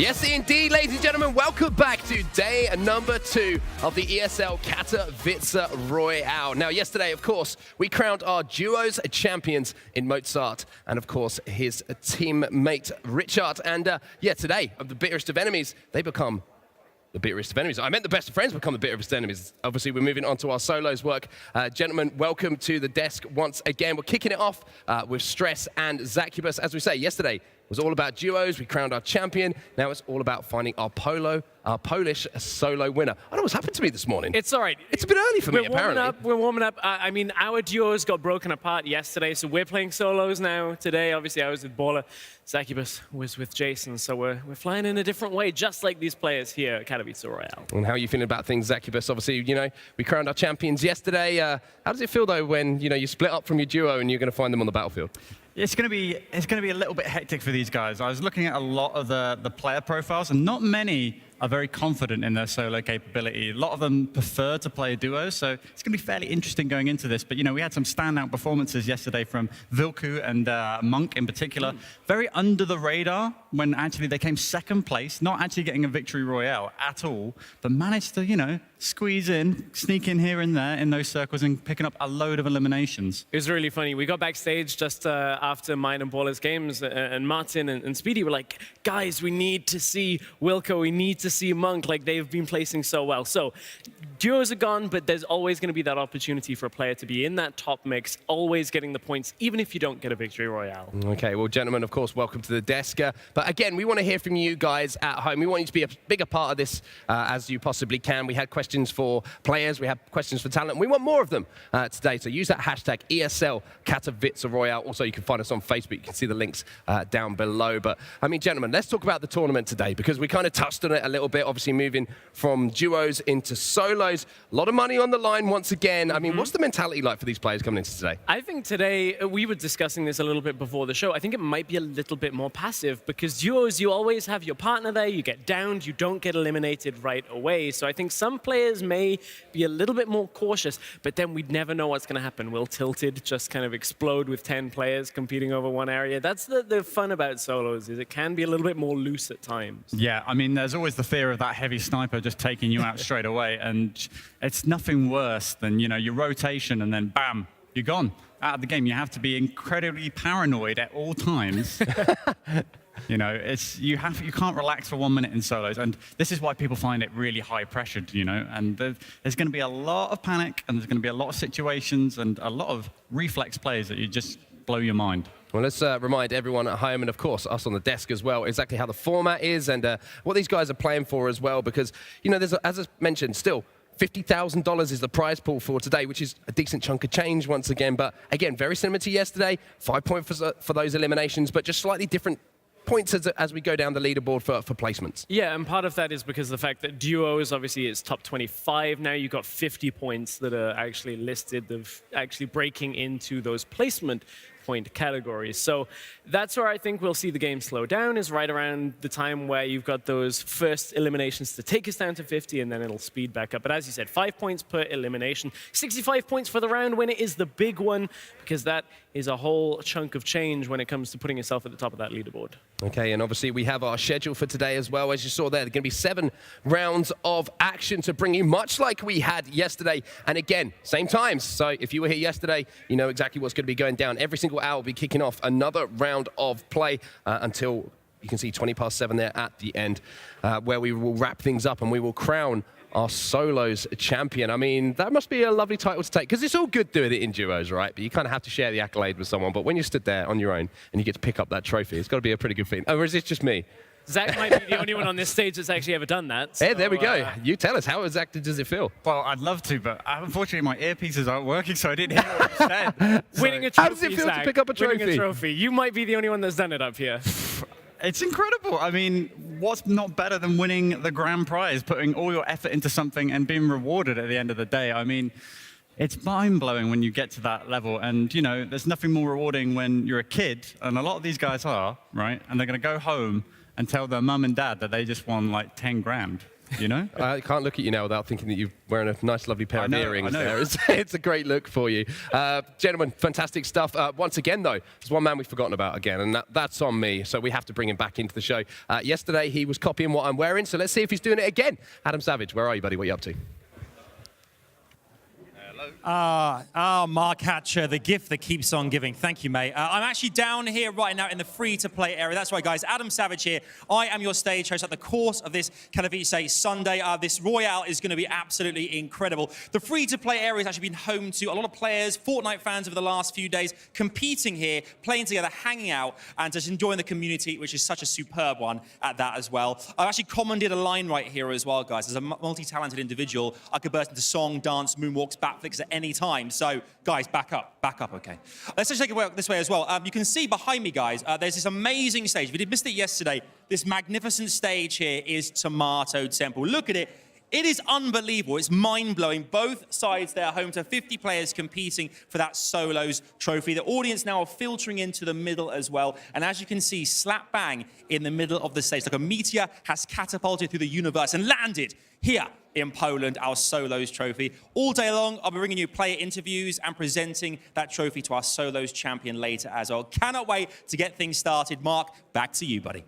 Yes, indeed, ladies and gentlemen. Welcome back to day number 2 of the ESL Katowice Royale. Now, yesterday, of course, we crowned our duos champions in Mozart and, of course, his teammate Richard. And, yeah, today, of the bitterest of enemies, they become the bitterest of enemies. I meant the best of friends become the bitterest enemies. Obviously, we're moving on to our solos work. Gentlemen, welcome to the desk once again. We're kicking it off with Stress and Zacubus. As we say, yesterday was all about duos. We crowned our champion. Now it's all about finding our Polish solo winner. I don't know what's happened to me this morning. It's all right. It's a bit early for me, apparently. We're warming up. I mean, our duos got broken apart yesterday, so we're playing solos now today. Obviously, I was with Baller. Zacubus was with Jason, so we're flying in a different way, just like these players here at Katowice Royale. And how are you feeling about things, Zacubus? Obviously, you know, we crowned our champions yesterday. How does it feel, though, when, you know, you split up from your duo and you're going to find them on the battlefield? It's going to be a little bit hectic for these guys. I was looking at a lot of the player profiles, and not many are very confident in their solo capability. A lot of them prefer to play duos, so it's going to be fairly interesting going into this. But, you know, we had some standout performances yesterday from Vilku and Monk in particular. Very under the radar when actually they came second place, not actually getting a victory royale at all, but managed to, you know, squeeze in, sneak in here and there in those circles and picking up a load of eliminations. It was really funny. We got backstage just after mine and Baller's games, and Martin and Speedy were like, guys, we need to see Wilco, we need to see Monk, like they've been placing so well. So duos are gone, but there's always going to be that opportunity for a player to be in that top mix, always getting the points, even if you don't get a victory royale. Okay, well, gentlemen, of course, welcome to the desk. But again, we want to hear from you guys at home. We want you to be a bigger part of this as you possibly can. We had questions for players, we had questions for talent, and we want more of them today. So use that hashtag ESL Katowice Royale. Also, you can find us on Facebook. You can see the links down below. But, I mean, gentlemen, let's talk about the tournament today, because we kind of touched on it a little bit, obviously moving from duos into solos. A lot of money on the line once again. I mean, what's the mentality like for these players coming into today? I think today, we were discussing this a little bit before the show, I think it might be a little bit more passive, because duos, you always have your partner there, you get downed, you don't get eliminated right away. So I think some players may be a little bit more cautious, but then we'd never know what's going to happen. Will Tilted just kind of explode with 10 players competing over one area? That's the fun about solos, is it can be a little bit more loose at times. Yeah, I mean, there's always the fear of that heavy sniper just taking you out straight away, and it's nothing worse than, you know, your rotation and then bam, you're gone out of the game. You have to be incredibly paranoid at all times. You know, you can't relax for 1 minute in solos, and this is why people find it really high pressured, you know, and there's going to be a lot of panic, and there's going to be a lot of situations and a lot of reflex plays that you just blow your mind. Well, let's remind everyone at home, and of course us on the desk as well, exactly how the format is and what these guys are playing for as well, because, you know, there's, as I mentioned, still $50,000 is the prize pool for today, which is a decent chunk of change once again. But again, very similar to yesterday, 5 points for those eliminations, but just slightly different points as we go down the leaderboard for placements. Yeah, and part of that is because of the fact that duos, obviously, it's top 25 now. You've got 50 points that are actually listed of actually breaking into those placement point categories. So that's where I think we'll see the game slow down, is right around the time where you've got those first eliminations to take us down to 50, and then it'll speed back up. But as you said, 5 points per elimination. 65 points for the round winner is the big one, because that is a whole chunk of change when it comes to putting yourself at the top of that leaderboard. Okay, and obviously we have our schedule for today as well. As you saw there are going to be 7 rounds of action to bring you, much like we had yesterday. And again, same times. So if you were here yesterday, you know exactly what's going to be going down. Every single hour will be kicking off another round of play until you can see 7 there at the end, where we will wrap things up and we will crown our solos champion. I mean, that must be a lovely title to take, because it's all good doing it in duos, right? But you kind of have to share the accolade with someone. But when you stood there on your own and you get to pick up that trophy, it's got to be a pretty good feeling. Or is it just me? Zach might be the only one on this stage that's actually ever done that. So, hey, there we go. You tell us, how exactly does it feel? Well, I'd love to, but unfortunately my earpieces aren't working, so I didn't hear what you said. Winning a trophy, how does it feel to pick up a trophy? Winning a trophy. You might be the only one that's done it up here. It's incredible. I mean, what's not better than winning the grand prize, putting all your effort into something and being rewarded at the end of the day? I mean, it's mind-blowing when you get to that level. And, you know, there's nothing more rewarding when you're a kid, and a lot of these guys are, right? And they're going to go home and tell their mum and dad that they just won like 10 grand. you know? I can't look at you now without thinking that you're wearing a nice, lovely pair of earrings I know. there. It's a great look for you. Gentlemen, fantastic stuff. Once again, though, there's one man we've forgotten about again, and that's on me, so we have to bring him back into the show. Yesterday, he was copying what I'm wearing, so let's see if he's doing it again. Adam Savage, where are you, buddy? What are you up to? Mark Hatcher, the gift that keeps on giving. Thank you, mate. I'm actually down here right now in the free-to-play area. That's right, guys. Adam Savage here. I am your stage host at the course of this Katowice Sunday. This Royale is going to be absolutely incredible. The free-to-play area has actually been home to a lot of players, Fortnite fans over the last few days, competing here, playing together, hanging out, and just enjoying the community, which is such a superb one at that as well. I've actually commandeered a line right here as well, guys. As a multi-talented individual, I could burst into song, dance, moonwalks, backflips at any time. So, guys, back up, okay. Let's just take it this way as well. You can see behind me, guys, there's this amazing stage. If you missed it yesterday, this magnificent stage here is Tomato Temple. Look at it. It is unbelievable. It's mind-blowing. Both sides there are home to 50 players competing for that solos trophy. The audience now are filtering into the middle as well. And as you can see, slap bang in the middle of the stage, like a meteor has catapulted through the universe and landed here in Poland, our solos trophy. All day long, I'll be bringing you player interviews and presenting that trophy to our solos champion later as well. Cannot wait to get things started. Mark, back to you, buddy.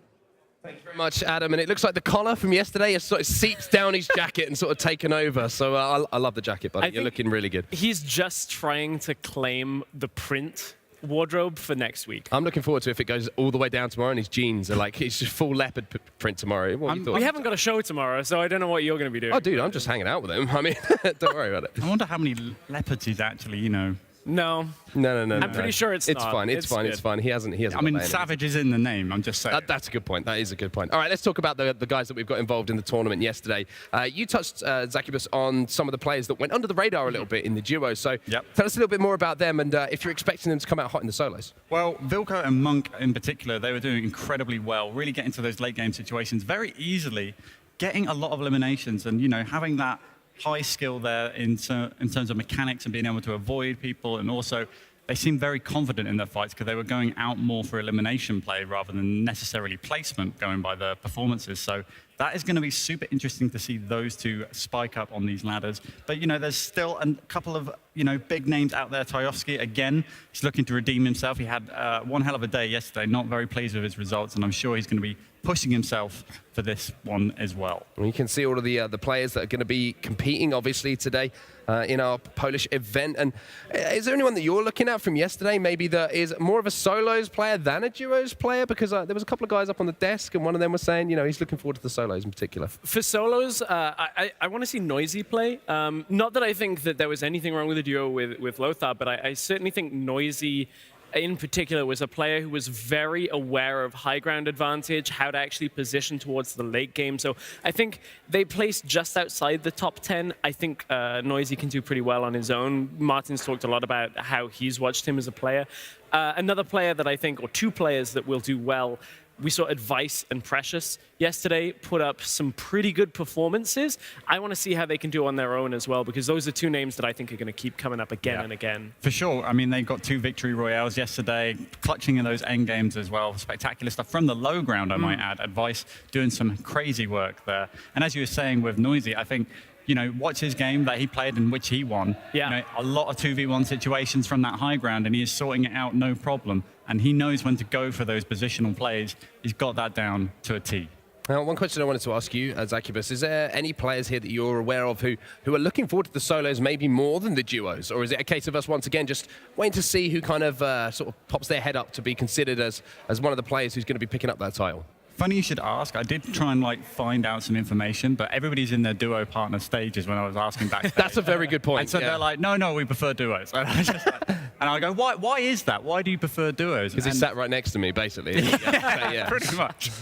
Thank you very much, Adam. And it looks like the collar from yesterday has sort of seeped down his jacket and sort of taken over. So I love the jacket, buddy. You're looking really good. He's just trying to claim the print wardrobe for next week. I'm looking forward to if it goes all the way down tomorrow and his jeans are like, it's just full leopard print tomorrow. What you thought? We haven't got a show tomorrow, so I don't know what you're going to be doing. Oh, dude, I'm just hanging out with him. I mean, don't worry about it. I wonder how many leopards he's actually, you know. No. No. I'm pretty sure it's not. It's fine. Good. It's fine. He hasn't. I mean, Savage is in the name. I'm just saying. That's a good point. That is a good point. All right, let's talk about the guys that we've got involved in the tournament yesterday. You touched, Zacubus, on some of the players that went under the radar a little bit in the duo. So tell us a little bit more about them and if you're expecting them to come out hot in the solos. Well, Vilko and Monk in particular, they were doing incredibly well, really getting to those late game situations very easily, getting a lot of eliminations and, you know, having that high skill there in terms of mechanics and being able to avoid people, and also they seemed very confident in their fights because they were going out more for elimination play rather than necessarily placement, going by the performances. So that is going to be super interesting to see those two spike up on these ladders. But, you know, there's still a couple of, you know, big names out there. Tajovsky, again, he's looking to redeem himself. He had one hell of a day yesterday, not very pleased with his results, and I'm sure he's going to be pushing himself for this one as well. You can see all of the players that are going to be competing, obviously, today in our Polish event. And is there anyone that you're looking at from yesterday, maybe that is more of a solos player than a duos player? Because there was a couple of guys up on the desk, and one of them was saying, you know, he's looking forward to the solos in particular. For solos, I want to see Noisy play. Not that I think that there was anything wrong with the duo with Lothar, but I certainly think Noisy in particular was a player who was very aware of high ground advantage, how to actually position towards the late game. So I think they placed just outside the top 10. I think Noisy can do pretty well on his own. Martin's talked a lot about how he's watched him as a player. Another player that I think, or two players that will do well, we saw Advice and Precious yesterday put up some pretty good performances. I want to see how they can do on their own as well, because those are two names that I think are going to keep coming up again and again. For sure. I mean, they got 2 victory royales yesterday, clutching in those end games as well. Spectacular stuff from the low ground, I might add. Advice doing some crazy work there. And as you were saying with Noisy, I think, you know, watch his game that he played in which he won. Yeah. You know, a lot of 2v1 situations from that high ground, and he is sorting it out no problem. And he knows when to go for those positional plays. He's got that down to a T. Now, one question I wanted to ask you, Zacubus, is there any players here that you're aware of who are looking forward to the solos maybe more than the duos? Or is it a case of us, once again, just waiting to see who kind of sort of pops their head up to be considered as one of the players who's going to be picking up that title? Funny you should ask. I did try and find out some information, but everybody's in their duo partner stages when I was asking backstage. That's a very good point. And so they're like, no, we prefer duos. And I was just like, and I go, why is that? Why do you prefer duos? Because he sat right next to me, basically. Yeah, pretty much.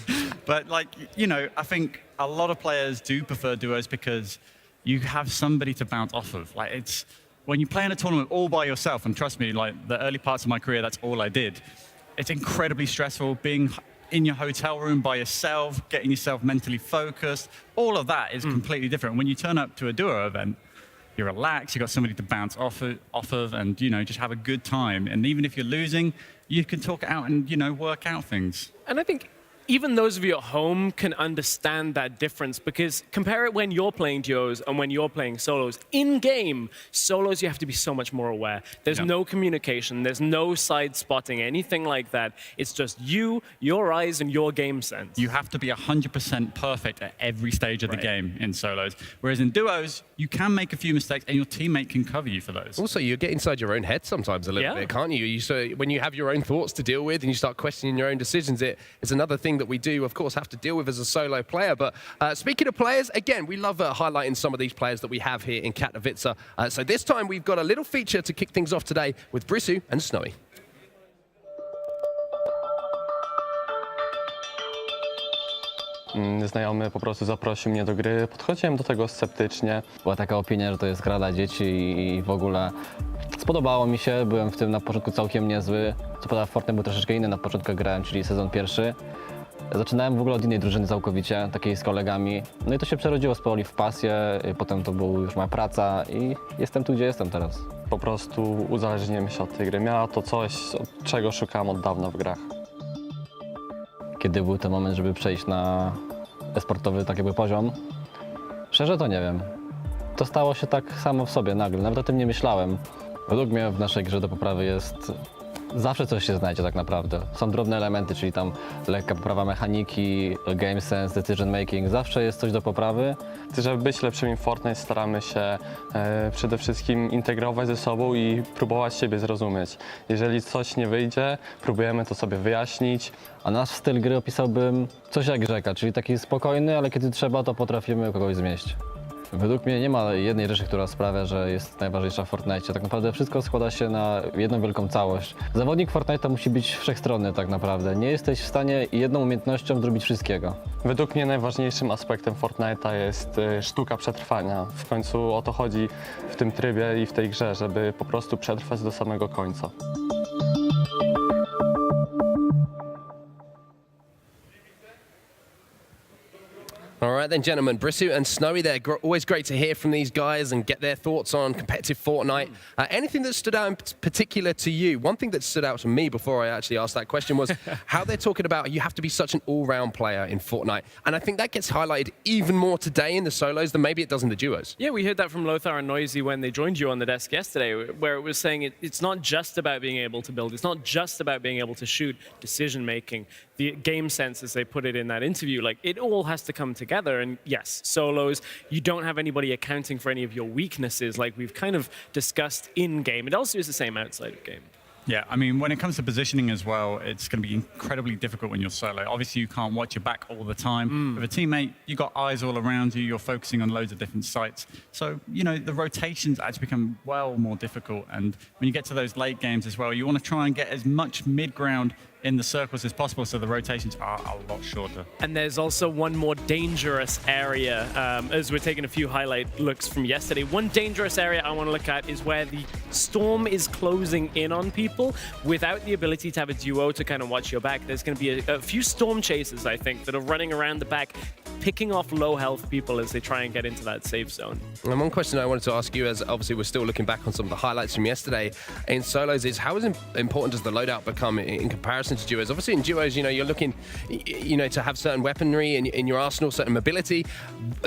But you know, I think a lot of players do prefer duos because you have somebody to bounce off of. It's when you play in a tournament all by yourself, and trust me, the early parts of my career, that's all I did. It's incredibly stressful being in your hotel room by yourself, getting yourself mentally focused. All of that is completely different. When you turn up to a duo event, you're relaxed, you've got somebody to bounce off of and, you know, just have a good time. And even if you're losing, you can talk it out and, you know, work out things. And I think even those of you at home can understand that difference, because compare it when you're playing duos and when you're playing solos. In game, solos you have to be so much more aware. There's no communication, there's no side spotting, anything like that. It's just you, your eyes, and your game sense. You have to be 100% perfect at every stage of the game in solos. Whereas in duos, you can make a few mistakes and your teammate can cover you for those. Also, you get inside your own head sometimes a little bit, can't you? So when you have your own thoughts to deal with and you start questioning your own decisions, it's another thing that we do, of course, have to deal with as a solo player. But speaking of players, again, we love highlighting some of these players that we have here in Katowice. So this time we've got a little feature to kick things off today with Brisu and Snowy. Znajomy po prostu zaprosił mnie do gry, podchodziłem do tego sceptycznie. Była taka opinia, że to jest gra dla dzieci i w ogóle spodobało mi się, byłem w tym na początku całkiem niezły. Co prawda Fortnite był troszeczkę inny, na początku grałem, czyli sezon pierwszy. Zaczynałem w ogóle od innej drużyny całkowicie, takiej z kolegami. No i to się przerodziło powoli w pasję, potem to była już moja praca i jestem tu, gdzie jestem teraz. Po prostu uzależniłem się od tej gry. Miała to coś, czego szukałem od dawna w grach. Kiedy był ten moment, żeby przejść na e-sportowy tak jakby poziom? Szczerze to nie wiem. To stało się tak samo w sobie nagle, nawet o tym nie myślałem. Według mnie w naszej grze do poprawy jest... Zawsze coś się znajdzie tak naprawdę. Są drobne elementy, czyli tam lekka poprawa mechaniki, game sense, decision making. Zawsze jest coś do poprawy. Żeby być lepszymi w Fortnite staramy się przede wszystkim integrować ze sobą i próbować siebie zrozumieć. Jeżeli coś nie wyjdzie, próbujemy to sobie wyjaśnić. A nasz styl gry opisałbym coś jak rzeka, czyli taki spokojny, ale kiedy trzeba, to potrafimy kogoś zmieść. Według mnie nie ma jednej rzeczy, która sprawia, że jest najważniejsza w Fortnite. Tak naprawdę wszystko składa się na jedną wielką całość. Zawodnik Fortnite musi być wszechstronny tak naprawdę. Nie jesteś w stanie jedną umiejętnością zrobić wszystkiego. Według mnie najważniejszym aspektem Fortnite'a jest sztuka przetrwania. W końcu o to chodzi w tym trybie i w tej grze, żeby po prostu przetrwać do samego końca. All right then, gentlemen, Brisu and Snowy there. Always great to hear from these guys and get their thoughts on competitive Fortnite. Anything that stood out in particular to you? One thing that stood out to me before I actually asked that question was how they're talking about you have to be such an all-round player in Fortnite. And I think that gets highlighted even more today in the solos than maybe it does in the duos. Yeah, we heard that from Lothar and Noisy when they joined you on the desk yesterday, where it was saying it's not just about being able to build, it's not just about being able to shoot, decision-making, the game sense, as they put it in that interview, like it all has to come together. And yes, solos, you don't have anybody accounting for any of your weaknesses like we've kind of discussed in-game. It also is the same outside of game. Yeah, I mean, when it comes to positioning as well, it's going to be incredibly difficult when you're solo. Obviously, you can't watch your back all the time. With a teammate, you've got eyes all around you. You're focusing on loads of different sites. So, you know, the rotations actually become well more difficult. And when you get to those late games as well, you want to try and get as much mid-ground in the circles as possible, so the rotations are a lot shorter. And there's also one more dangerous area, as we're taking a few highlight looks from yesterday. One dangerous area I want to look at is where the storm is closing in on people without the ability to have a duo to kind of watch your back. There's going to be a few storm chasers, I think, that are running around the back, picking off low health people as they try and get into that safe zone. And one question I wanted to ask you, as obviously we're still looking back on some of the highlights from yesterday in solos, is how important does the loadout become in comparison to duos? Obviously in duos, you know, you're looking, you know, to have certain weaponry in your arsenal, certain mobility.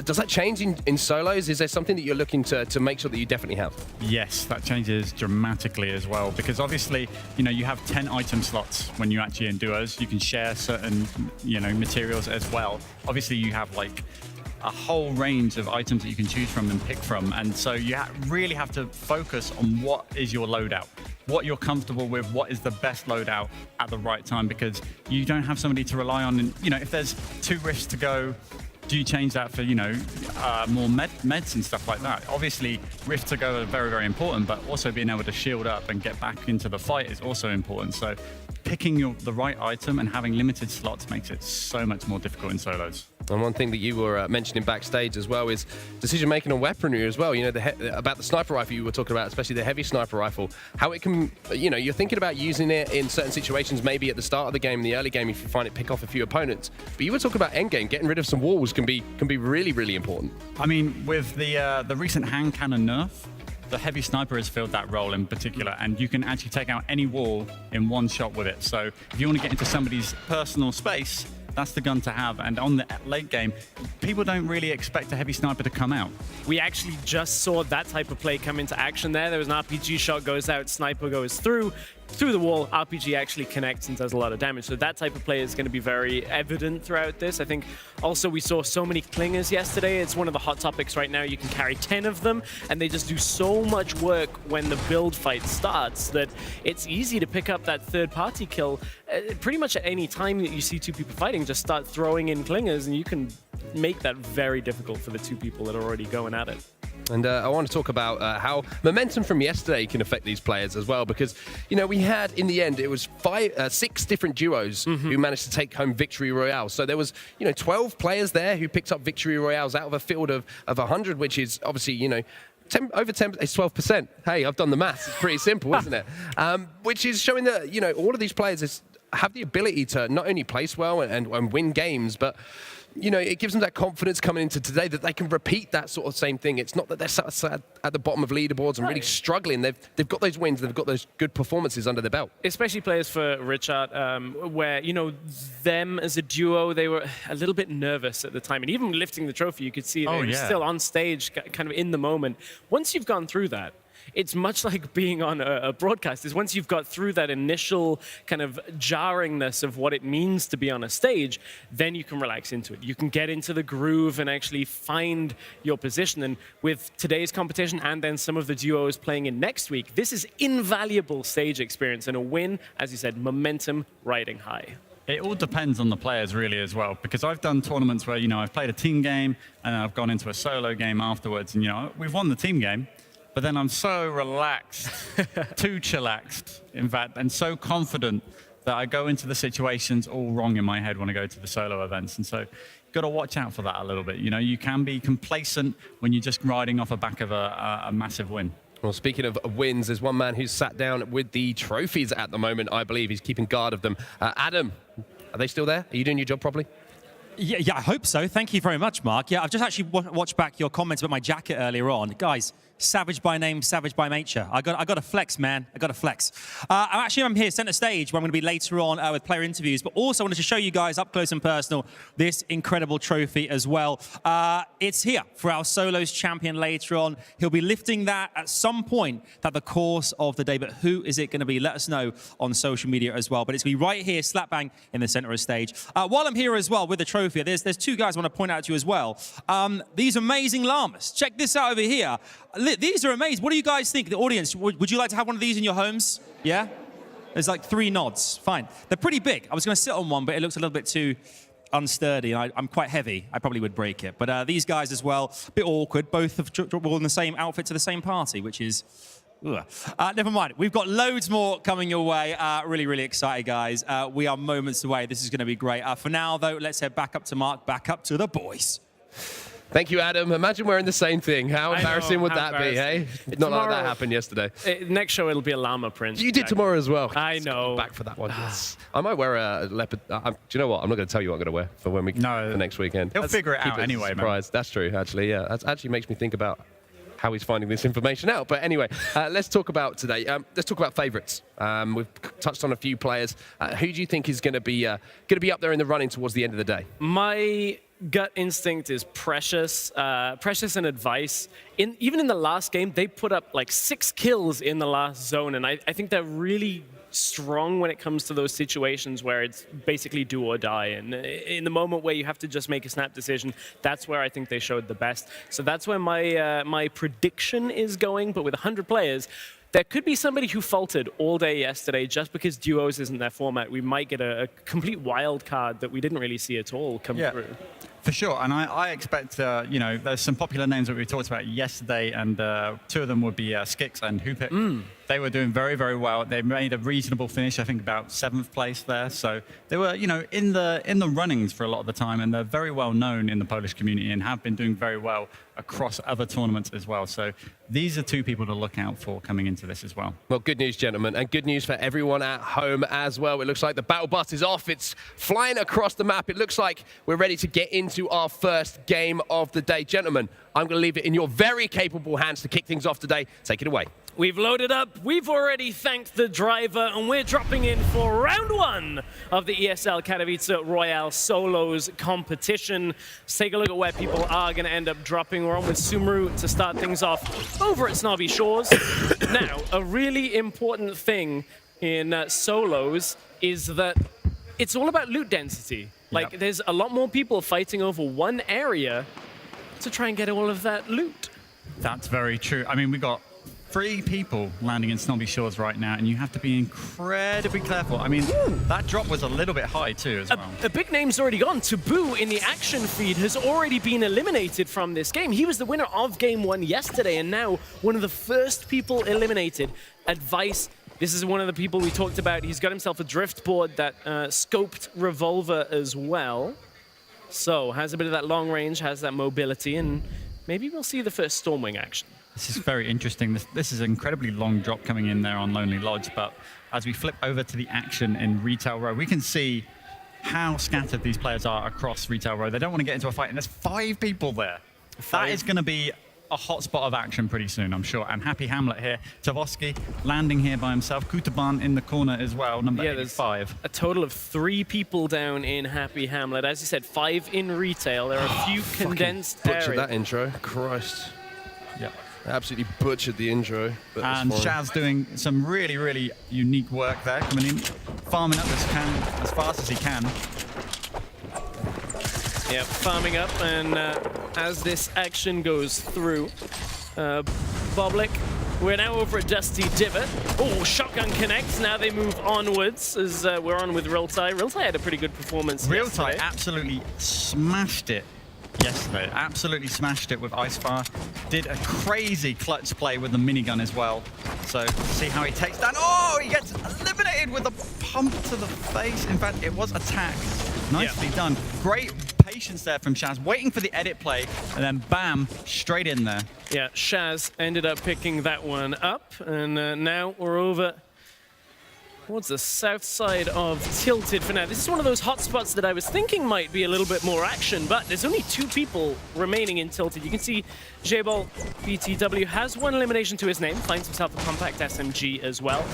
Does that change in solos? Is there something that you're looking to make sure that you definitely have? Yes, that changes dramatically as well, because obviously, you know, you have 10 item slots when you're actually in duos. You can share certain, you know, materials as well. Obviously, you have like a whole range of items that you can choose from and pick from, and so you really have to focus on what is your loadout, what you're comfortable with, what is the best loadout at the right time, because you don't have somebody to rely on. And, you know, if there's 2 rifts to go, do you change that for, you know, more meds and stuff like that? Obviously, rifts to go are very, very important, but also being able to shield up and get back into the fight is also important. So picking the right item and having limited slots makes it so much more difficult in solos. And one thing that you were mentioning backstage as well is decision-making on weaponry as well. You know, about the sniper rifle you were talking about, especially the heavy sniper rifle, how it can, you know, you're thinking about using it in certain situations, maybe at the start of the game, in the early game, if you find it pick off a few opponents. But you were talking about endgame, getting rid of some walls can be really, really important. I mean, with the recent hand cannon nerf, the heavy sniper has filled that role in particular, and you can actually take out any wall in one shot with it. So if you want to get into somebody's personal space, that's the gun to have. And on the late game, people don't really expect a heavy sniper to come out. We actually just saw that type of play come into action there. There was an RPG shot goes out, sniper goes through the wall, RPG actually connects and does a lot of damage. So that type of play is going to be very evident throughout this. I think also we saw so many clingers yesterday. It's one of the hot topics right now. You can carry 10 of them and they just do so much work when the build fight starts that it's easy to pick up that third party kill. Pretty much at any time that you see two people fighting, just start throwing in clingers and you can make that very difficult for the two people that are already going at it. And I want to talk about how momentum from yesterday can affect these players as well, because, you know, we had, in the end, it was 6 different duos who managed to take home Victory Royale. So there was, 12 players there who picked up Victory Royales out of a field of 100, which is obviously, over 10, it's 12%. Hey, I've done the maths. It's pretty simple, isn't it? Which is showing that, all of these players have the ability to not only place well and win games, but it gives them that confidence coming into today that they can repeat that sort of same thing. It's not that they're sat at the bottom of leaderboards and really struggling. They've got those wins, they've got those good performances under their belt. Especially players for Richard, where, them as a duo, they were a little bit nervous at the time. And even lifting the trophy, you could see they were still on stage, kind of in the moment. Once you've gone through that, it's much like being on a broadcast. Is once you've got through that initial kind of jarringness of what it means to be on a stage, then you can relax into it. You can get into the groove and actually find your position. And with today's competition and then some of the duos playing in next week, this is invaluable stage experience and a win, as you said, momentum riding high. It all depends on the players really as well, because I've done tournaments where, I've played a team game and I've gone into a solo game afterwards and, we've won the team game. But then I'm so relaxed, too chillaxed, in fact, and so confident that I go into the situations all wrong in my head when I go to the solo events. And so you've got to watch out for that a little bit. You can be complacent when you're just riding off the back of a massive win. Well, speaking of wins, there's one man who's sat down with the trophies at the moment, I believe. He's keeping guard of them. Adam, are they still there? Are you doing your job properly? Yeah, I hope so. Thank you very much, Mark. Yeah, I've just actually watched back your comments about my jacket earlier on. Guys, savage by name, savage by nature. I got to flex, man. I got to flex. I'm here center stage where I'm going to be later on with player interviews, but also wanted to show you guys up close and personal this incredible trophy as well. It's here for our solos champion later on. He'll be lifting that at some point throughout the course of the day, but who is it going to be? Let us know on social media as well. But it's going to be right here, slap bang in the center of stage. While I'm here as well with the trophy, there's 2 guys I want to point out to you as well. These amazing llamas. Check this out over here. These are amazing. What do you guys think? The audience, would you like to have one of these in your homes? Yeah? There's like 3 nods. Fine. They're pretty big. I was going to sit on one, but it looks a little bit too unsturdy. I'm quite heavy. I probably would break it. But these guys as well, a bit awkward. Both have worn the same outfit to the same party, which is... never mind. We've got loads more coming your way. Really, really excited, guys. We are moments away. This is going to be great. For now, though, let's head back up to Mark, back up to the boys. Thank you, Adam. Imagine wearing the same thing. How embarrassing would that be, hey? Not like that happened yesterday. Next show, it'll be a llama print. You did tomorrow as well. I know. Back for that one, yes. I might wear a leopard. Do you know what? I'm not going to tell you what I'm going to wear for when we for next weekend. He'll figure it out anyway, man. That's true, actually, yeah. That actually makes me think about how he's finding this information out. But anyway, let's talk about today. Let's talk about favourites. We've touched on a few players. Who do you think is going to be up there in the running towards the end of the day? My gut instinct is Precious. Precious and Advice. Even in the last game, they put up like 6 kills in the last zone, and I think they're really strong when it comes to those situations where it's basically do or die. And in the moment where you have to just make a snap decision, that's where I think they showed the best. So that's where my prediction is going. But with 100 players, there could be somebody who faltered all day yesterday just because duos isn't their format. We might get a complete wild card that we didn't really see at all come through. For sure, and I expect, there's some popular names that we talked about yesterday, and 2 of them would be Skix and Whopping. They were doing very, very well. They made a reasonable finish, I think about 7th place there. So they were, in the runnings for a lot of the time, and they're very well known in the Polish community and have been doing very well across other tournaments as well. So these are 2 people to look out for coming into this as well. Well, good news, gentlemen, and good news for everyone at home as well. It looks like the battle bus is off. It's flying across the map. It looks like we're ready to get into our first game of the day. Gentlemen, I'm going to leave it in your very capable hands to kick things off today. Take it away. We've loaded up, we've already thanked the driver, and we're dropping in for round 1 of the ESL Katowice Royale Solos competition. Let's take a look at where people are going to end up dropping. We're on with Sumeru to start things off over at Snobby Shores. Now, a really important thing in solos is that it's all about loot density. Like, there's a lot more people fighting over one area to try and get all of that loot. That's very true. I mean, we got 3 people landing in Snobby Shores right now, and you have to be incredibly careful. I mean, that drop was a little bit high too as well. A big name's already gone. Taboo in the action feed has already been eliminated from this game. He was the winner of Game 1 yesterday, and now one of the first people eliminated. Advice, this is one of the people we talked about. He's got himself a driftboard, that scoped revolver as well. So, has a bit of that long range, has that mobility, and maybe we'll see the first Stormwing action. This is very interesting. This is an incredibly long drop coming in there on Lonely Lodge, but as we flip over to the action in Retail Row, we can see how scattered these players are across Retail Row. They don't want to get into a fight, and there's 5 people there. That is going to be a hot spot of action pretty soon, I'm sure. And Happy Hamlet here. Tavoski landing here by himself. Kutaban in the corner as well, number 85. A total of 3 people down in Happy Hamlet. As you said, 5 in Retail. There are a few condensed areas. Butchered that intro. Christ. Yeah. Absolutely butchered the intro. And Shaz doing some really, really unique work there, coming in, farming up as fast as he can. Yeah, farming up, and as this action goes through, Boblik, we're now over at Dusty Divot. Oh, shotgun connects. Now they move onwards as we're on with Riltai. Riltai had a pretty good performance yesterday. Riltai absolutely smashed it yesterday. Absolutely smashed it with Icefire. Did a crazy clutch play with the minigun as well. So see how he takes down. Oh, he gets eliminated with a pump to the face. In fact, it was attack. Nicely done. Great patience there from Shaz, waiting for the edit play, and then bam, straight in there. Yeah, Shaz ended up picking that one up, and now we're over towards the south side of Tilted for now. This is one of those hotspots that I was thinking might be a little bit more action, but there's only 2 people remaining in Tilted. You can see J-Ball BTW has 1 elimination to his name, finds himself a compact SMG as well.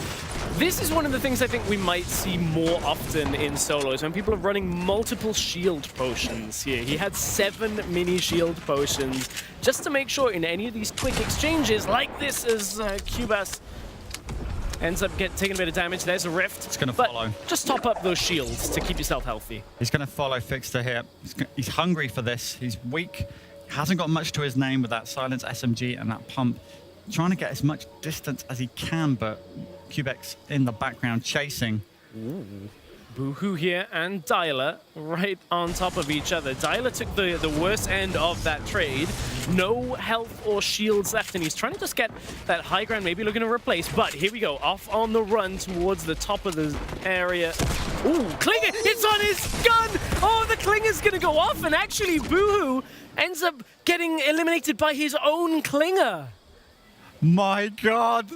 This is one of the things I think we might see more often in solos, when people are running multiple shield potions here. He had 7 mini shield potions, just to make sure in any of these quick exchanges, like this as Cubas ends up taking a bit of damage. There's a rift. It's going to follow. Just top up those shields to keep yourself healthy. He's going to follow Fixter here. He's hungry for this. He's weak. Hasn't got much to his name with that silence SMG and that pump. Trying to get as much distance as he can, but Cubex in the background chasing. Ooh. Boohoo here and Dyla right on top of each other. Dyla took the worst end of that trade. No health or shields left, and he's trying to just get that high ground, maybe looking to replace. But here we go, off on the run towards the top of the area. Ooh, Klinger, it's on his gun! Oh, the Klinger's gonna go off, and actually Boohoo ends up getting eliminated by his own Klinger. My God.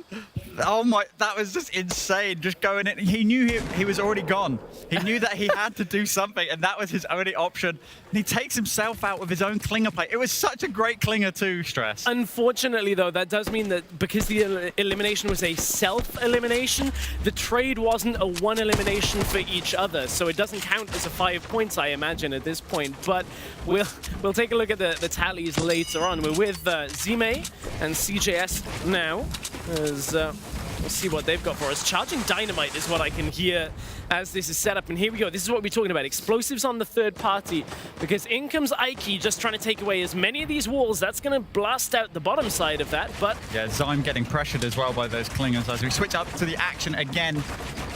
Oh my, that was just insane. Just going in. He knew he was already gone. He knew that he had to do something, and that was his only option. And he takes himself out with his own Klinger play. It was such a great Klinger too, Stress. Unfortunately, though, that does mean that because the elimination was a self-elimination, the trade wasn't a 1 elimination for each other. So it doesn't count as a 5 points, I imagine, at this point. But we'll take a look at the tallies later on. We're with Zime and CJS now, as we'll see what they've got for us. Charging Dynamite is what I can hear as this is set up. And here we go. This is what we're talking about. Explosives on the third party. Because in comes Ike just trying to take away as many of these walls. That's going to blast out the bottom side of that. But yeah, Zyme getting pressured as well by those Klingers as we switch up to the action again.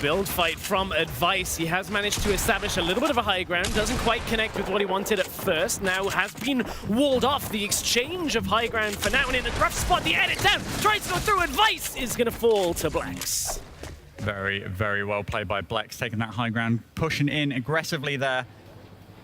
Build fight from Advice. He has managed to establish a little bit of a high ground. Doesn't quite connect with what he wanted at first. Now has been walled off. The exchange of high ground for now. And in a rough spot, the edit down. Tries to go through. Advice is going to fall to Blacks. Very, very well played by Blex, taking that high ground, pushing in aggressively there.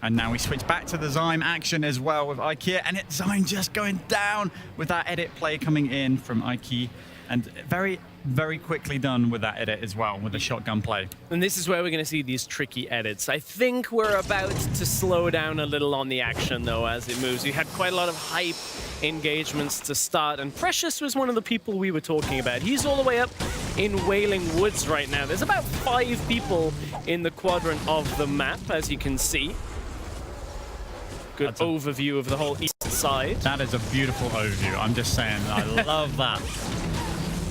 And now we switch back to the Zyme action as well with Ike, and it's Zyme just going down with that edit play coming in from Ike. And very very quickly done with that edit as well, with the shotgun play. And this is where we're going to see these tricky edits. I think we're about to slow down a little on the action, though, as it moves. We had quite a lot of hype engagements to start, and Precious was one of the people we were talking about. He's all the way up in Wailing Woods right now. There's about 5 people in the quadrant of the map, as you can see. Good overview of the whole east side. That is a beautiful overview. I'm just saying, I love that.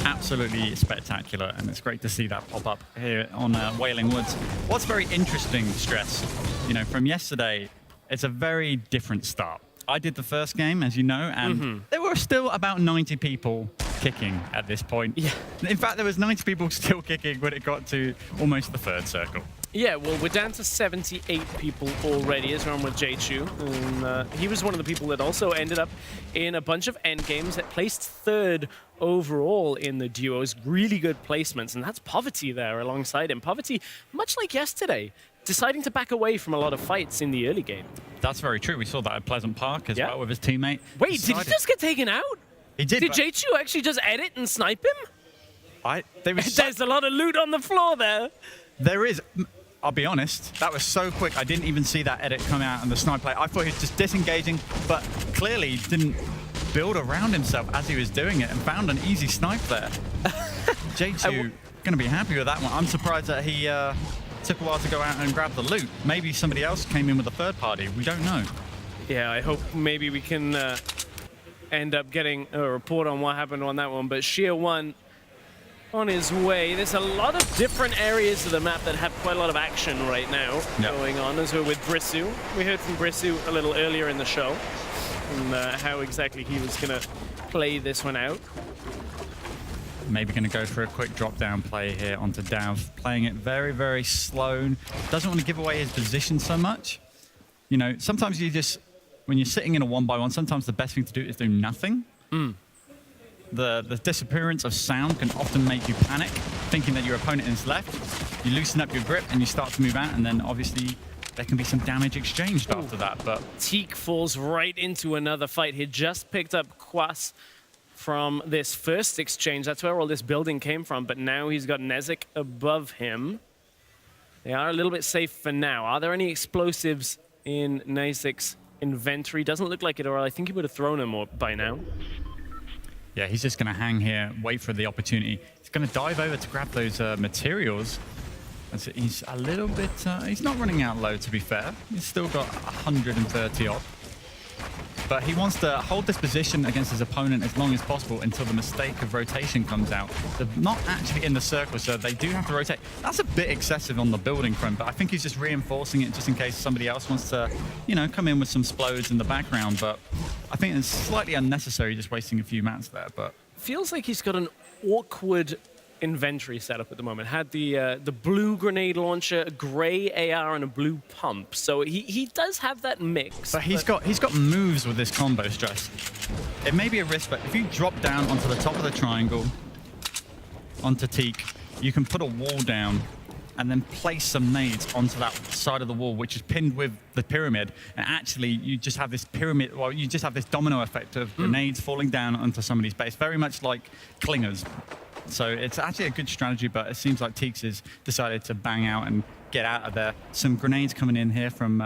Absolutely spectacular, and it's great to see that pop up here on Wailing Woods. What's very interesting, Stress, you know, from yesterday, it's a very different start. I did the first game, as you know, and there were still about 90 people kicking at this point. Yeah. In fact, there was 90 people still kicking when it got to almost the 3rd circle. Yeah, well, we're down to 78 people already as we're on with J-Chu. And he was one of the people that also ended up in a bunch of end games that placed 3rd overall in the duos. Really good placements, and that's Poverty there alongside him. Poverty, much like yesterday, deciding to back away from a lot of fights in the early game. That's very true. We saw that at Pleasant Park as well with his teammate. Wait, did he just get taken out? He did. Did J-Chu actually just edit and snipe him? There's a lot of loot on the floor there. There is. I'll be honest, that was so quick. I didn't even see that edit come out and the snipe play. I thought he was just disengaging, but clearly didn't build around himself as he was doing it and found an easy snipe there. J2 going to be happy with that one. I'm surprised that he took a while to go out and grab the loot. Maybe somebody else came in with a 3rd party. We don't know. Yeah, I hope maybe we can end up getting a report on what happened on that one. But Sheer One on his way. There's a lot of different areas of the map that have quite a lot of action right now going on as we're with Brissu. We heard from Brissu a little earlier in the show and how exactly he was going to play this one out. Maybe going to go for a quick drop-down play here onto Dav, playing it very, very slow. Doesn't want to give away his position so much. You know, sometimes you just, when you're sitting in a 1-by-1, sometimes the best thing to do is do nothing. The disappearance of sound can often make you panic, thinking that your opponent is left. You loosen up your grip and you start to move out, and then obviously there can be some damage exchanged after that. But Teak falls right into another fight. He just picked up Quas from this first exchange. That's where all this building came from, but now he's got Nezik above him. They are a little bit safe for now. Are there any explosives in Nezik's inventory? Doesn't look like it, or I think he would have thrown them by now. yeah, he's just going to hang here, wait for the opportunity. He's going to dive over to grab those materials. He's a little bit, he's not running out low, to be fair. He's still got 130 odd. But he wants to hold this position against his opponent as long as possible until the mistake of rotation comes out. They're not actually in the circle, so they do have to rotate. That's a bit excessive on the building front, but I think he's just reinforcing it just in case somebody else wants to, you know, come in with some splodes in the background. But I think it's slightly unnecessary just wasting a few mats there. But feels like he's got an awkward inventory setup at the moment. Had the blue grenade launcher, a gray AR, and a blue pump. So he does have that mix. But he's got moves with this combo stress. It may be a risk, but if you drop down onto the top of the triangle, onto Teak, you can put a wall down and then place some nades onto that side of the wall, which is pinned with the pyramid. And actually, you just have this pyramid, well, you just have this domino effect of grenades falling down onto somebody's base, very much like clingers. So it's actually a good strategy, but it seems like Teaks has decided to bang out and get out of there. Some grenades coming in here from...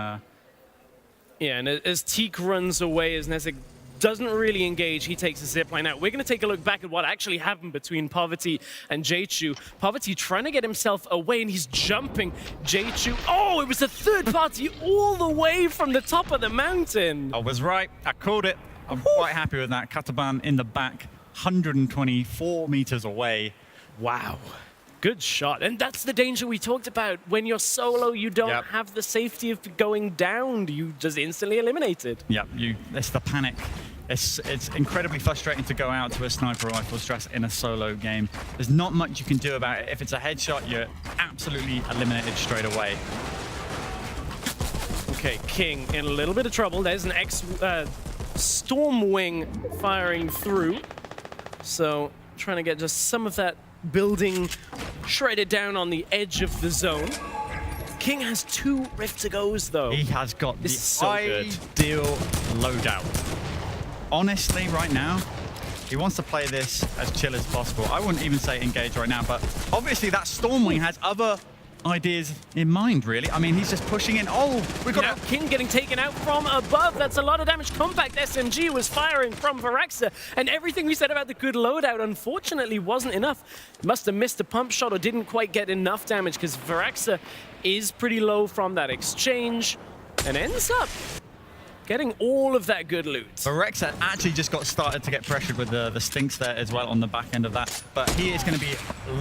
Yeah, and as Teak runs away, as Nezik doesn't really engage, he takes a zipline out. We're going to take a look back at what actually happened between Poverty and J-Chu. Poverty trying to get himself away, and he's jumping J-Chu. Oh, it was a third party all the way from the top of the mountain. I was right. I called it. I'm quite happy with that. Kataban in the back. 124 meters away. Wow. Good shot. And that's the danger we talked about. When you're solo, you don't have the safety of going down. You just instantly eliminated. Yeah, it's the panic. It's incredibly frustrating to go out to a sniper rifle stress in a solo game. There's not much you can do about it. If it's a headshot, you're absolutely eliminated straight away. Okay, King in a little bit of trouble. There's an Stormwing firing through. So trying to get just some of that building shredded down on the edge of the zone. King has 2 Rift to goes though. He has got the ideal loadout. Honestly, right now, He wants to play this as chill as possible. I wouldn't even say engage right now, but obviously that Stormwing has other ideas in mind, really. I mean, he's just pushing in. Oh, we've got King getting taken out from above. That's a lot of damage. Compact SMG was firing from Varaxa, and everything we said about the good loadout unfortunately wasn't enough. Must have missed a pump shot or didn't quite get enough damage because Varaxa is pretty low from that exchange and ends up getting all of that good loot. Varaxa actually just got started to get pressured with the stinks there as well on the back end of that. But he is going to be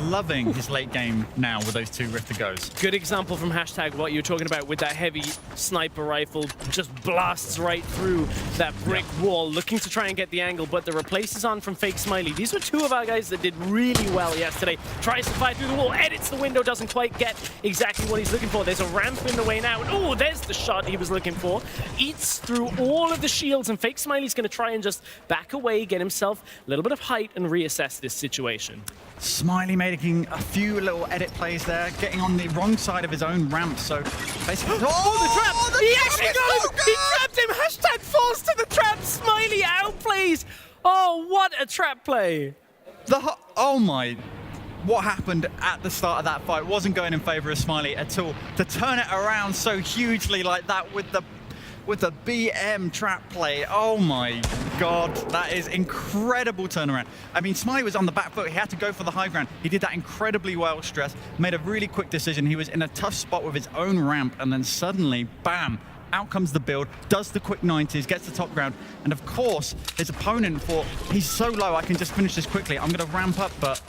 loving his late game now with those 2 Rift to goes. Good example from hashtag what you were talking about with that heavy sniper rifle. Just blasts right through that brick wall, looking to try and get the angle, but the replace is on from Fake Smiley. These were 2 of our guys that did really well yesterday. Tries to fire through the wall, edits the window, doesn't quite get exactly what he's looking for. There's a ramp in the way now. Oh, there's the shot he was looking for. Eats through all of the shields, and Fake Smiley's going to try and just back away, get himself a little bit of height, and reassess this situation. Smiley making a few little edit plays there, getting on the wrong side of his own ramp, so basically... Oh, the trap! He actually got him! He trapped him! Hashtag falls to the trap! Smiley outplays! Oh, what a trap play! Oh my... What happened at the start of that fight wasn't going in favor of Smiley at all. To turn it around so hugely like that with the BM trap play. Oh my God, that is incredible turnaround. I mean, Smiley was on the back foot. He had to go for the high ground. He did that incredibly well, Stress. Made a really quick decision. He was in a tough spot with his own ramp, and then suddenly, bam, out comes the build, does the quick 90s, gets the top ground, and of course, his opponent thought, he's so low, I can just finish this quickly. I'm gonna ramp up, but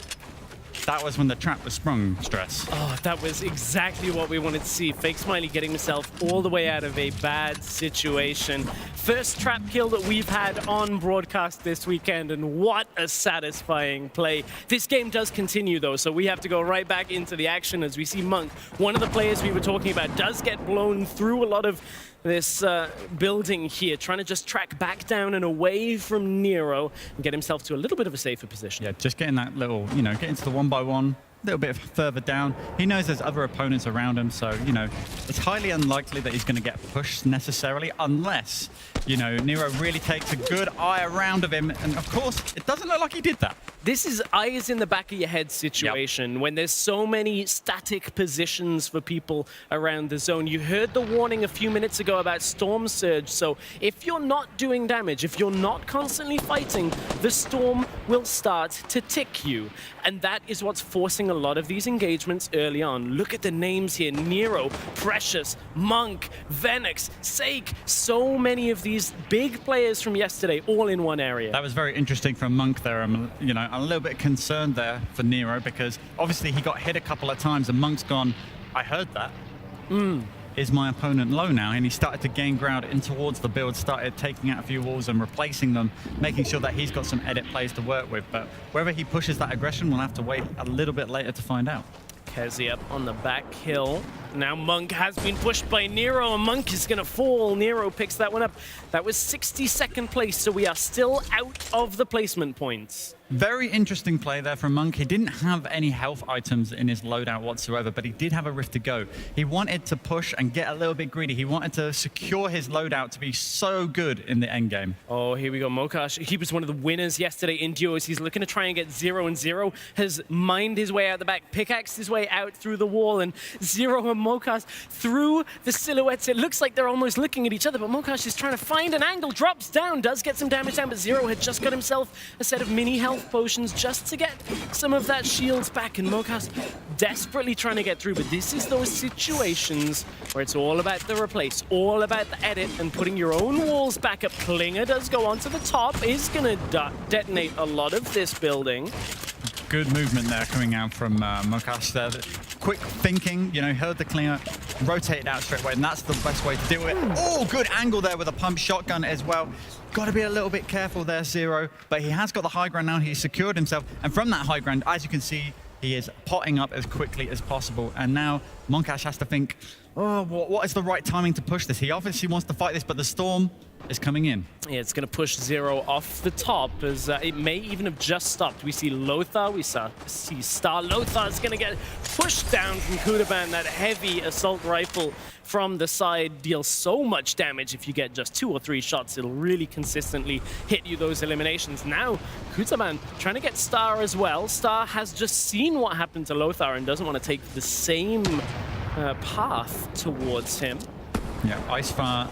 that was when the trap was sprung, Stress. Oh, that was exactly what we wanted to see. Fake Smiley getting himself all the way out of a bad situation. First trap kill that we've had on broadcast this weekend, and what a satisfying play. This game does continue, though, so we have to go right back into the action as we see Monk, one of the players we were talking about, does get blown through a lot of this building here, trying to just track back down and away from Nero and get himself to a little bit of a safer position. Yeah, just getting that little, get into the 1-by-1, a little bit further down. He knows there's other opponents around him, so, it's highly unlikely that he's going to get pushed necessarily, unless, Nero really takes a good eye around of him. And, of course, it doesn't look like he did that. This is eyes in the back of your head situation when there's so many static positions for people around the zone. You heard the warning a few minutes ago about Storm Surge, so if you're not doing damage, if you're not constantly fighting, the Storm will start to tick you. And that is what's forcing a lot of these engagements early on. Look at the names here: Nero, Precious, Monk, Venox, Sake. So many of these big players from yesterday all in one area. That was very interesting from Monk there. I'm a little bit concerned there for Nero, because obviously he got hit a couple of times and Monk's gone, I heard that. Is my opponent low now? And he started to gain ground in towards the build, started taking out a few walls and replacing them, making sure that he's got some edit plays to work with. But whether he pushes that aggression, we'll have to wait a little bit later to find out. Kezi up on the back hill. Now Monk has been pushed by Nero, and Monk is going to fall. Nero picks that one up. That was 62nd place, so we are still out of the placement points. Very interesting play there from Monk. He didn't have any health items in his loadout whatsoever, but he did have a Rift to go. He wanted to push and get a little bit greedy. He wanted to secure his loadout to be so good in the endgame. Oh, here we go. Mokash, he was one of the winners yesterday in duos. He's looking to try and get 0 and 0. Has mined his way out the back, pickaxed his way out through the wall, and 0 and Mokash through the silhouettes. It looks like they're almost looking at each other, but Mokash is trying to find an angle, drops down, does get some damage down, but 0 had just got himself a set of mini health potions just to get some of that shields back, and Mokash desperately trying to get through. But this is those situations where it's all about the replace, all about the edit, and putting your own walls back up. Klinger does go onto the top, is going to detonate a lot of this building. Good movement there coming out from Mokash there. Quick thinking, heard the Klinger, rotated out straight away, and that's the best way to do it. Oh, good angle there with a pump shotgun as well. Got to be a little bit careful there, 0, but he has got the high ground now. He's secured himself, and from that high ground, as you can see, he is potting up as quickly as possible. And now Monkash has to think, oh, what is the right timing to push this? He obviously wants to fight this, but the storm is coming in. Yeah, it's going to push Zero off the top as it may even have just stopped. We see Lothar, we see Star. Lothar is going to get pushed down from Kudaban. That heavy assault rifle from the side deals so much damage. If you get just 2 or 3 shots, it'll really consistently hit you those eliminations. Now, Kudaban trying to get Star as well. Star has just seen what happened to Lothar and doesn't want to take the same path towards him. Yeah, Icefire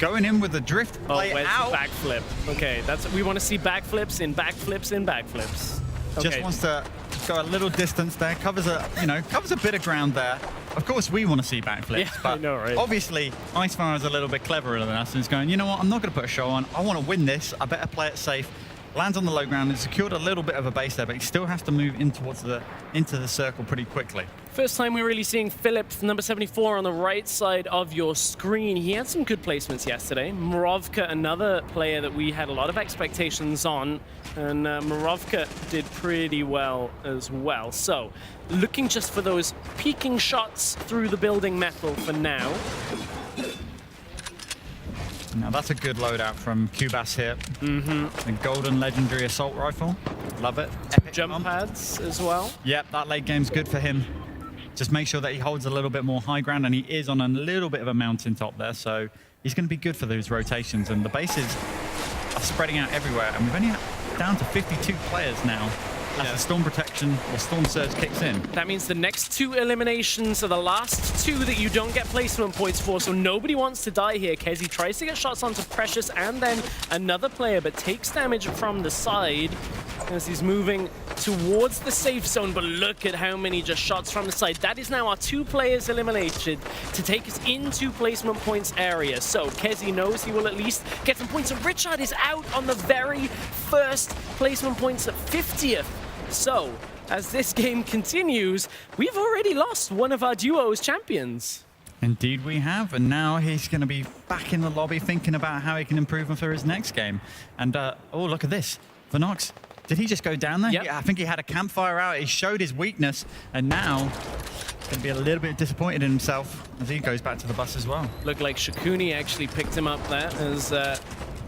going in with the drift play where's out. the backflip? Okay, we want to see backflips in backflips in backflips. Okay. Just wants to go a little distance there, covers a bit of ground there. Of course, we want to see backflips, Yeah, but I know, right? obviously, Icefire is a little bit cleverer than us and is going, you know what, I'm not going to put a show on. I want to win this. I better play it safe. Lands on the low ground and secured a little bit of a base there, but he still has to move in towards into the circle pretty quickly. First time we're really seeing Philip, number 74, on the right side of your screen. He had some good placements yesterday. Morovka, another player that we had a lot of expectations on, and Morovka did pretty well as well. So, looking just for those peeking shots through the building metal for now. Now that's a good loadout from Kubas here. The golden legendary assault rifle. Love it. Epic Jump pump. pads as well. Yep, that late game's good for him. Just make sure that he holds a little bit more high ground, and he is on a little bit of a mountain top there, so he's going to be good for those rotations. And the bases are spreading out everywhere, and we've only down to 52 players now. As the storm protection or storm surge kicks in. That means the next 2 eliminations are the last 2 that you don't get placement points for, so nobody wants to die here. Kezi tries to get shots onto Precious and then another player, but takes damage from the side as he's moving towards the safe zone. But look at how many just shots from the side. That is now our 2 players eliminated to take us into placement points area. So Kezi knows he will at least get some points, and Richard is out on the very first placement points at 50th. So, as this game continues, we've already lost one of our duo's champions. Indeed we have, and now he's going to be back in the lobby thinking about how he can improve him for his next game. And, oh, look at this. Vanox, did he just go down there? Yep. Yeah, I think he had a campfire out. He showed his weakness, and now he's going to be a little bit disappointed in himself as he goes back to the bus as well. Looked like Shakuni actually picked him up there as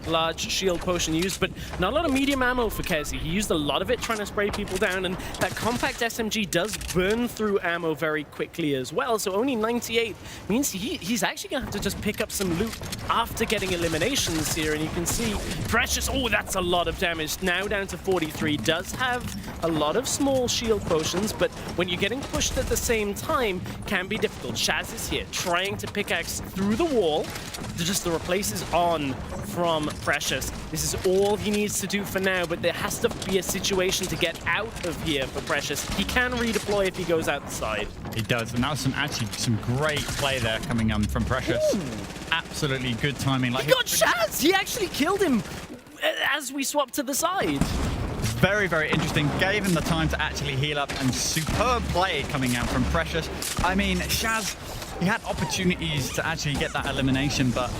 large shield potion used, but not a lot of medium ammo for Kezi. He used a lot of it trying to spray people down, and that compact SMG does burn through ammo very quickly as well, so only 98 means he's actually going to have to just pick up some loot after getting eliminations here, and you can see Precious, oh, that's a lot of damage, now down to 43, does have a lot of small shield potions, but when you're getting pushed at the same time, can be difficult. Shaz is here, trying to pickaxe through the wall, just the replace is on from Precious. This is all he needs to do for now, but there has to be a situation to get out of here for Precious. He can redeploy if he goes outside. He does, and that was some great play there coming from Precious. Ooh. Absolutely good timing. Like He got Shaz! He actually killed him as we swapped to the side. Very, very interesting. Gave him the time to actually heal up, and superb play coming out from Precious. I mean, Shaz, he had opportunities to actually get that elimination, but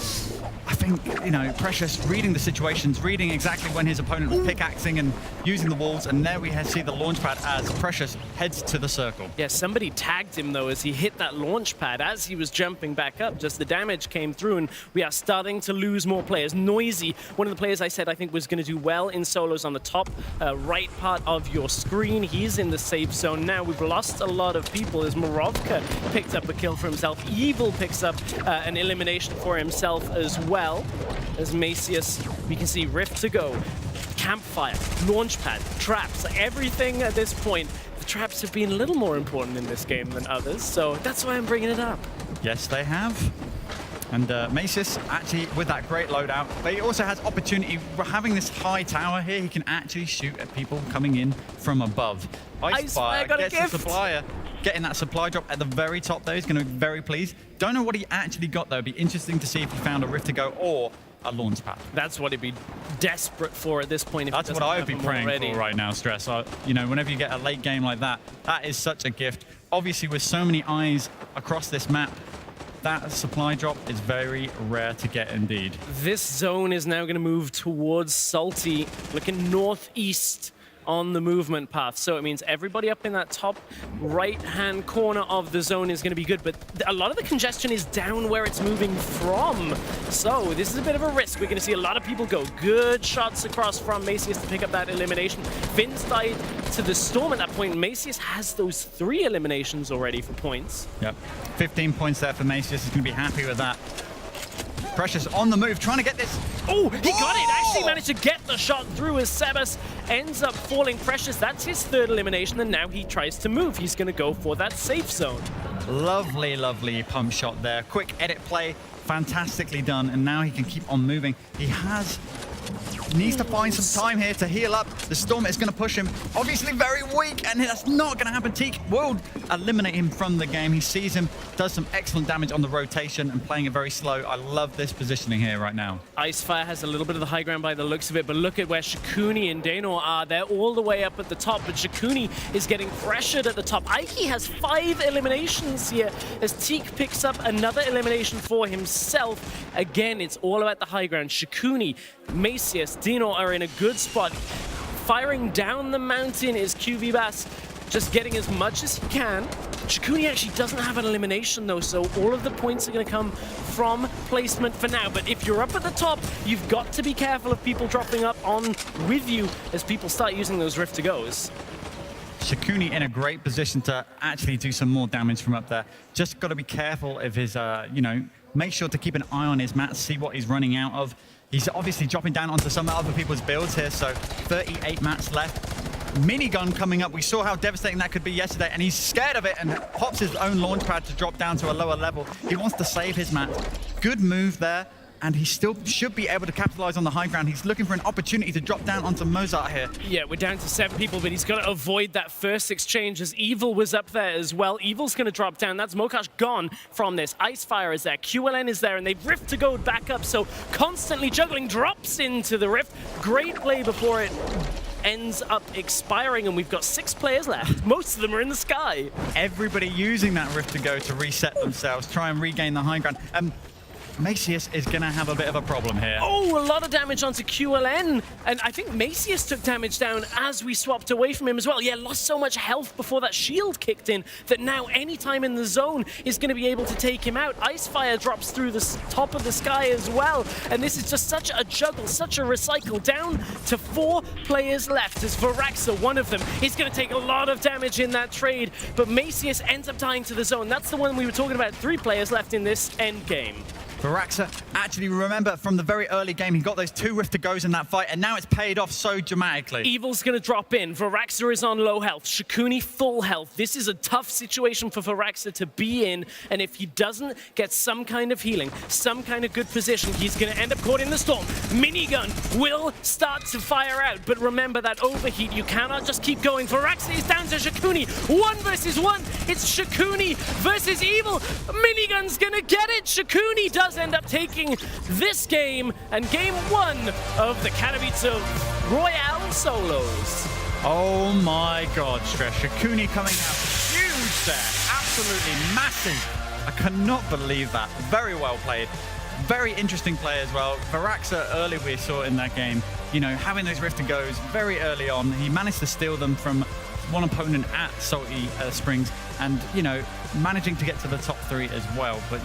I think, you know, Precious reading the situations, reading exactly when his opponent was pickaxing and using the walls, and there we see the launch pad as Precious heads to the circle. Yeah, somebody tagged him, though, as he hit that launch pad. As he was jumping back up, just the damage came through, and we are starting to lose more players. Noisy, one of the players I said I think was going to do well in solos on the top right part of your screen. He's in the safe zone now. We've lost a lot of people as Morovka picked up a kill for himself. Evil picks up an elimination for himself as well. As Macius, we can see Rift to go, campfire, launchpad, traps, everything at this point. The traps have been a little more important in this game than others, so that's why I'm bringing it up. Yes, they have. And Macius, actually, with that great loadout, but he also has opportunity. Having this high tower here, he can actually shoot at people coming in from above. Icefire got a gets gift. the supplier. Getting that supply drop at the very top there. He's going to be very pleased. Don't know what he actually got, though. It'd be interesting to see if he found a Rift to go or a launch pad. That's what he'd be desperate for at this point. If That's what I would be praying for right now, Stress. You know, whenever you get a late game like that, that is such a gift. Obviously, with so many eyes across this map, that supply drop is very rare to get indeed. This zone is now going to move towards Salty, looking northeast on the movement path. So it means everybody up in that top right-hand corner of the zone is going to be good, but a lot of the congestion is down where it's moving from. So this is a bit of a risk. We're going to see a lot of people go. Good shots across from Macius to pick up that elimination. Vince died to the Storm at that point. Macius has those 3 eliminations already for points. Yep. 15 points there for Macius. He's going to be happy with that. Precious on the move, trying to get this. Oh, he got it! Actually managed to get the shot through as Sebas ends up falling. Precious, that's his 3rd elimination, and now he tries to move. He's going to go for that safe zone. Lovely, lovely pump shot there. Quick edit play, fantastically done, and now he can keep on moving. He needs to find some time here to heal up. The Storm is going to push him. Obviously very weak, and that's not going to happen. Teak will eliminate him from the game. He sees him, does some excellent damage on the rotation, and playing it very slow. I love this positioning here right now. Icefire has a little bit of the high ground by the looks of it, but look at where Shakuni and Daenor are. They're all the way up at the top, but Shakuni is getting pressured at the top. Aiki has 5 eliminations here as Teak picks up another elimination for himself. Again, it's all about the high ground. Shakuni, Macius, Dino are in a good spot. Firing down the mountain is QV Bass, just getting as much as he can. Shakuni actually doesn't have an elimination though, so all of the points are going to come from placement for now. But if you're up at the top, you've got to be careful of people dropping up on with you as people start using those Rift to Goes. Shakuni in a great position to actually do some more damage from up there. Just got to be careful of his, make sure to keep an eye on his mats, see what he's running out of. He's obviously dropping down onto some other people's builds here, so 38 mats left. Minigun coming up. We saw how devastating that could be yesterday, and he's scared of it and hops his own launch pad to drop down to a lower level. He wants to save his mats. Good move there, and he still should be able to capitalize on the high ground. He's looking for an opportunity to drop down onto Mozart here. Yeah, we're down to 7 people, but he's got to avoid that first exchange as Evil was up there as well. Evil's going to drop down. That's Mokash gone from this. Icefire is there. QLN is there, and they've Rift to go back up, so constantly juggling, drops into the Rift. Great play before it ends up expiring, and we've got 6 players left. Most of them are in the sky. Everybody using that Rift to go to reset themselves, try and regain the high ground. Macius is going to have a bit of a problem here. Oh, a lot of damage onto QLN. And I think Macius took damage down as we swapped away from him as well. Yeah, lost so much health before that shield kicked in that now any time in the zone is going to be able to take him out. Icefire drops through the top of the sky as well. And this is just such a juggle, such a recycle. Down to 4 players left as Varaxa, one of them, is going to take a lot of damage in that trade. But Macius ends up dying to the zone. That's the one we were talking about. 3 players left in this end game. Varaxa, actually remember from the very early game, he got those 2 Rift to Goes in that fight, and now it's paid off so dramatically. Evil's going to drop in. Varaxa is on low health. Shakuni full health. This is a tough situation for Varaxa to be in, and if he doesn't get some kind of healing, some kind of good position, he's going to end up caught in the storm. Minigun will start to fire out, but remember that overheat. You cannot just keep going. Varaxa is down to Shakuni. 1 versus 1. It's Shakuni versus Evil. Minigun's going to get it. Shakuni does end up taking this game and game 1 of the Katowice Royale solos. Oh my god, Stress. Shakuni coming out huge there. Absolutely massive. I cannot believe that. Very well played. Very interesting play as well. Varaxa, early we saw in that game, having those Rift to Goes very early on. He managed to steal them from one opponent at Salty Springs and, managing to get to the top 3 as well. But,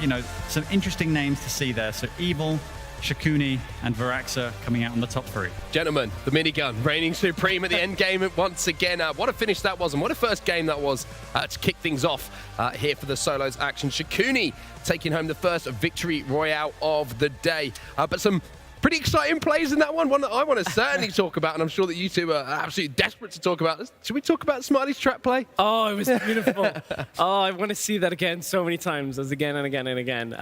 some interesting names to see there. So Evil, Shakuni, and Varaxa coming out on the top 3. Gentlemen, the minigun reigning supreme at the end game once again. What a finish that was, and what a first game that was to kick things off here for the solos action. Shakuni taking home the first victory royale of the day. But some pretty exciting plays in that one that I want to certainly talk about, and I'm sure that you two are absolutely desperate to talk about. Should we talk about Smarty's trap play? Oh, it was beautiful. Oh, I want to see that again so many times, as again and again and again.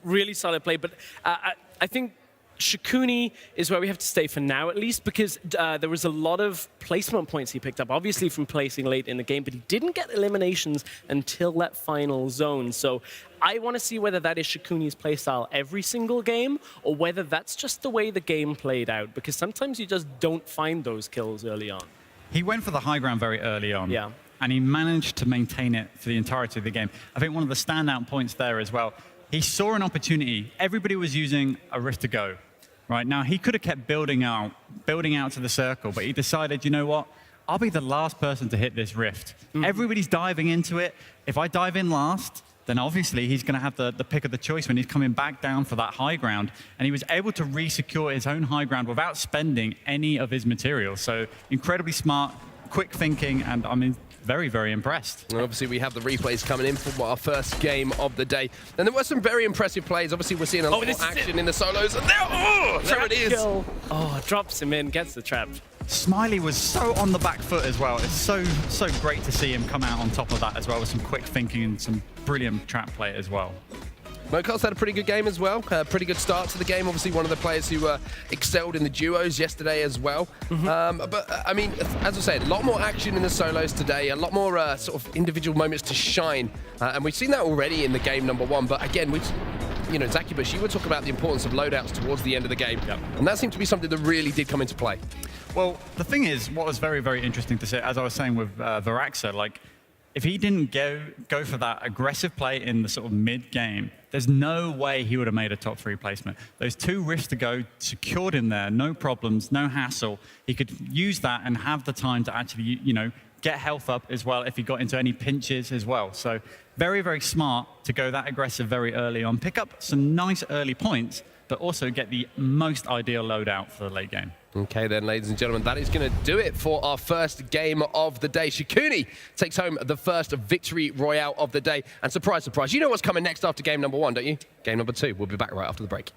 Really solid play, but I think Shakuni is where we have to stay for now, at least, because there was a lot of placement points he picked up, obviously from placing late in the game, but he didn't get eliminations until that final zone. So I want to see whether that is Shakuni's playstyle every single game, or whether that's just the way the game played out, because sometimes you just don't find those kills early on. He went for the high ground very early on. Yeah. And he managed to maintain it for the entirety of the game. I think one of the standout points there as well, he saw an opportunity. Everybody was using a Rift to Go. Right now, he could have kept building out to the circle, but he decided, you know what? I'll be the last person to hit this rift. Everybody's diving into it. If I dive in last, then obviously he's going to have the pick of the choice when he's coming back down for that high ground. And he was able to re-secure his own high ground without spending any of his materials. So incredibly smart, quick thinking, and I mean, very, very impressed. And obviously, we have the replays coming in for our first game of the day. And there were some very impressive plays. Obviously, we're seeing a lot more action in the solos. And there it is. Kill. Oh, drops him in, gets the trap. Smiley was so on the back foot as well. It's so great to see him come out on top of that as well with some quick thinking and some brilliant trap play as well. Mocos had a pretty good game as well. Pretty good start to the game. Obviously, one of the players who excelled in the duos yesterday as well. But I mean, as I said, a lot more action in the solos today. A lot more sort of individual moments to shine, and we've seen that already in the game number 1. But again, you know, Zakibush, you were talking about the importance of loadouts towards the end of the game, and that seemed to be something that really did come into play. Well, the thing is, what was very, very interesting to see, as I was saying with Varaxa, like, if he didn't go for that aggressive play in the sort of mid-game, there's no way he would have made a top 3 placement. Those 2 rifts to go secured him there, no problems, no hassle. He could use that and have the time to actually, you know, get health up as well if he got into any pinches as well. So very, very smart to go that aggressive very early on, pick up some nice early points, but also get the most ideal loadout for the late game. Okay then, ladies and gentlemen, that is going to do it for our first game of the day. Shikuni takes home the first victory royale of the day. And surprise, surprise, you know what's coming next after game number 1, don't you? Game number 2. We'll be back right after the break.